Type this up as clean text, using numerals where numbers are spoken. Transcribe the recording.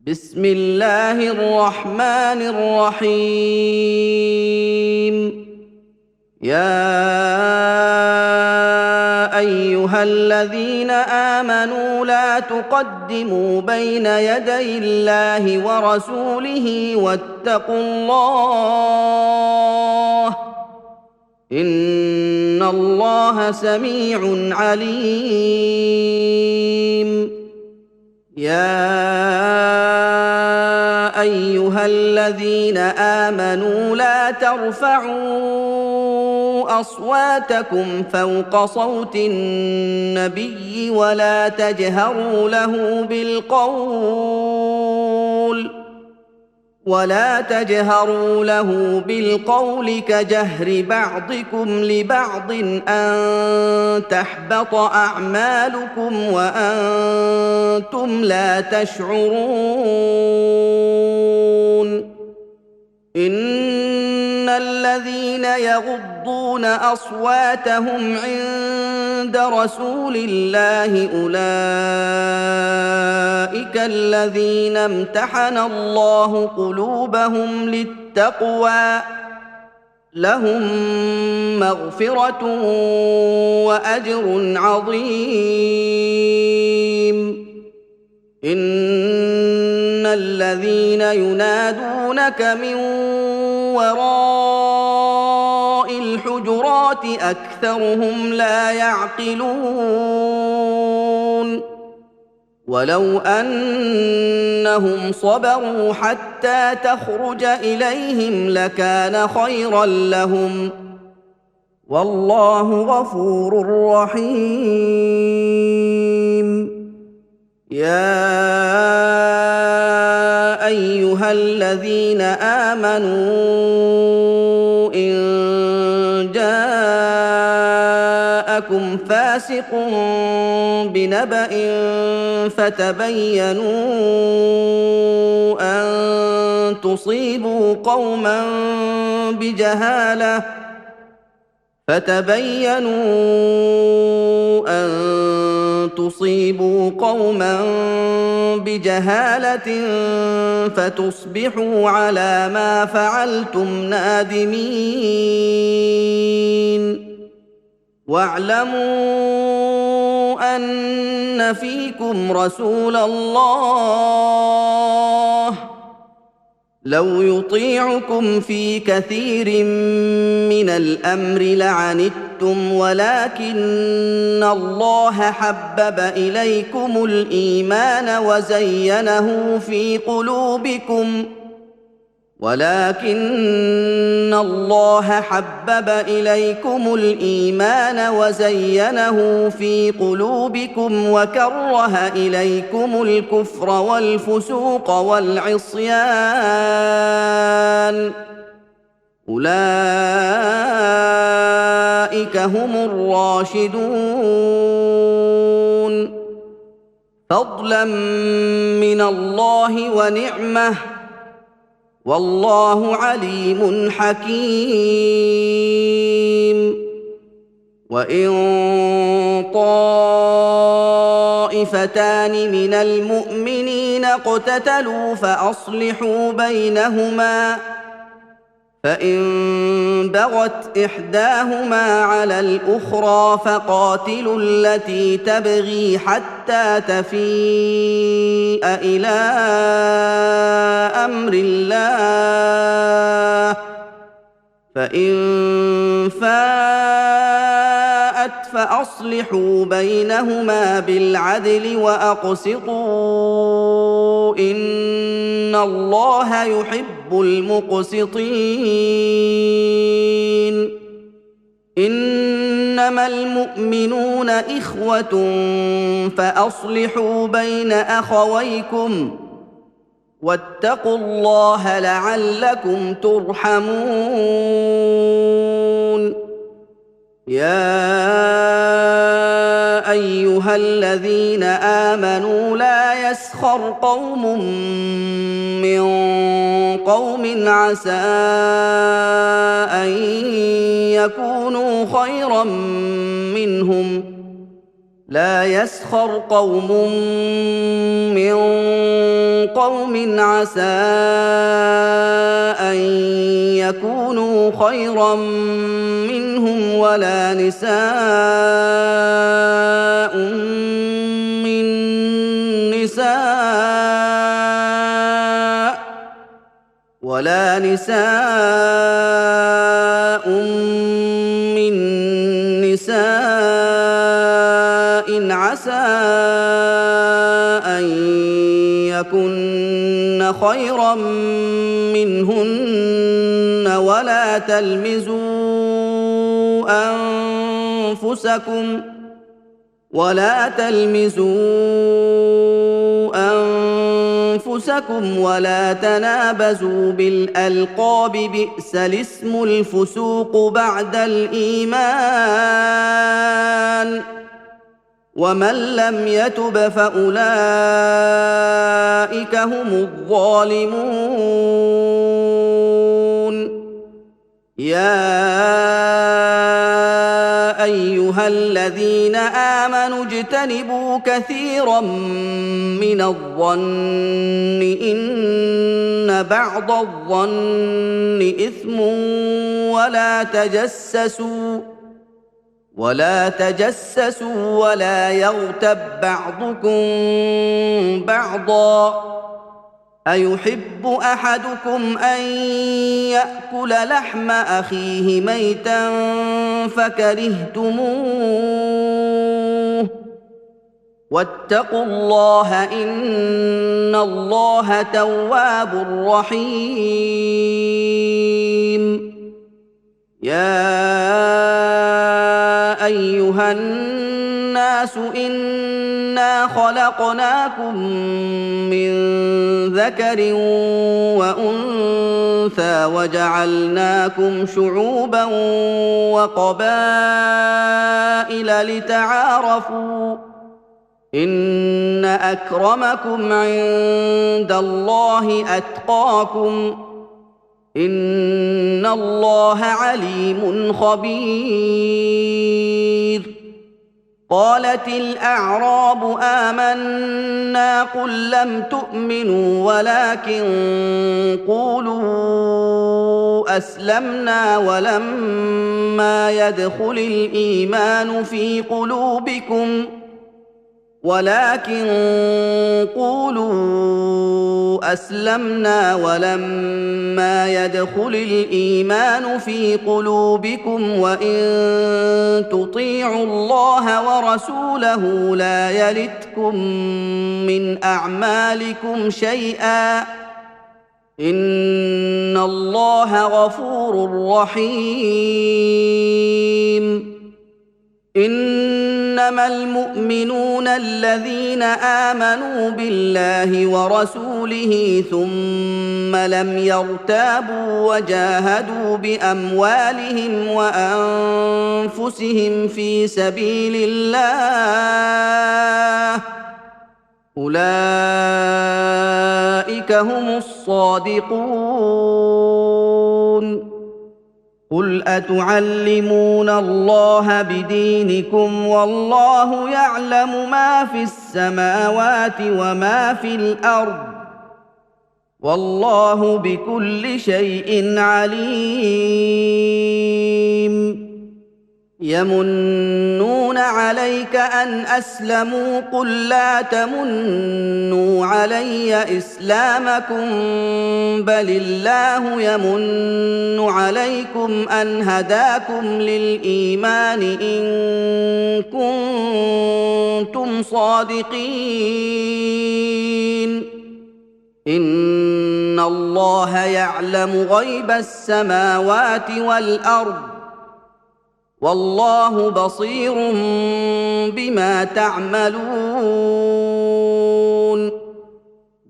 بسم الله الرحمن الرحيم. يا أيها الذين آمنوا لا تقدموا بين يدي الله ورسوله واتقوا الله إن الله سميع عليم. يا أيها الذين آمنوا لا ترفعوا أصواتكم فوق صوت النبي ولا تجهروا له بالقول كجهر بعضكم لبعض أن تحبط أعمالكم وأنتم لا تشعرون. إن الذين يغضون أصواتهم عند رسول الله أولئك الذين امتحن الله قلوبهم للتقوى لهم مغفرة وأجر عظيم. إن الذين ينادونك من وراء الحجرات أكثرهم لا يعقلون. ولو أنهم صبروا حتى تخرج إليهم لكان خيرا لهم والله غفور رحيم. يا أيها الذين آمنوا إن جاءكم فاسق بنبأ فتبينوا أن تصيبوا قوما بجهالة فتصبحوا على ما فعلتم نادمين. واعلموا أن فيكم رسول الله لو يطيعكم في كثير من الأمر لعنتم ولكن الله حبب إليكم الإيمان وزينه في قلوبكم وكره إليكم الكفر والفسوق والعصيان أولئك هم الراشدون فضلا من الله ونعمه والله عليم حكيم. وإن طائفتان من المؤمنين اقتتلوا فأصلحوا بينهما فإن بغت إحداهما على الأخرى فقاتلوا التي تبغي حتى تفيء إلى أمر الله فإن فاءت فأصلحوا بينهما بالعدل وأقسطوا إن الله يحب المقسطين. إنما المؤمنون إخوة فأصلحوا بين أخويكم واتقوا الله لعلكم ترحمون. يا أيها الذين آمنوا لا يسخر قوم من قوم عسى أن يكونوا خيرا منهم لا يسخر قوم من قوم عسى أن يكونوا خيرا منهم ولا نساء من نساء عسى أن يكن خيرا منهن ولا تلمزوا أنفسكم ولا تنابزوا بالألقاب بئس الاسم الفسوق بعد الإيمان ومن لم يتب فأولئك هم الظالمون يا أيها الذين آمنوا اجتنبوا كثيرا من الظن إن بعض الظن إثم ولا تجسسوا ولا يغتب بعضكم بعضا أيحب أحدكم أن يأكل لحم أخيه ميتا فكرهتموه واتقوا الله إن الله تواب رحيم يا أيها الناس إنا خلقناكم من ذكر وأنثى وجعلناكم شعوبا وقبائل لتعارفوا إن أكرمكم عند الله أتقاكم إن الله عليم خبير قالت الأعراب آمنا قل لم تؤمنوا ولكن قولوا أسلمنا ولما يدخل الإيمان في قلوبكم وإن تطيعوا الله ورسوله لا يلتكم من أعمالكم شيئا إن الله غفور رحيم إنما المؤمنون الذين آمنوا بالله ورسوله ثم لم يرتابوا وجاهدوا بأموالهم وأنفسهم في سبيل الله أولئك هم الصادقون قل أتعلمون الله بدينكم والله يعلم ما في السماوات وما في الأرض والله بكل شيء عليم يمنون عليك أن أسلموا قل لا تمنوا علي إسلامكم بل الله يمن عليكم أن هداكم للإيمان إن كنتم صادقين إن الله يعلم غيب السماوات والأرض والله بصير بما تعملون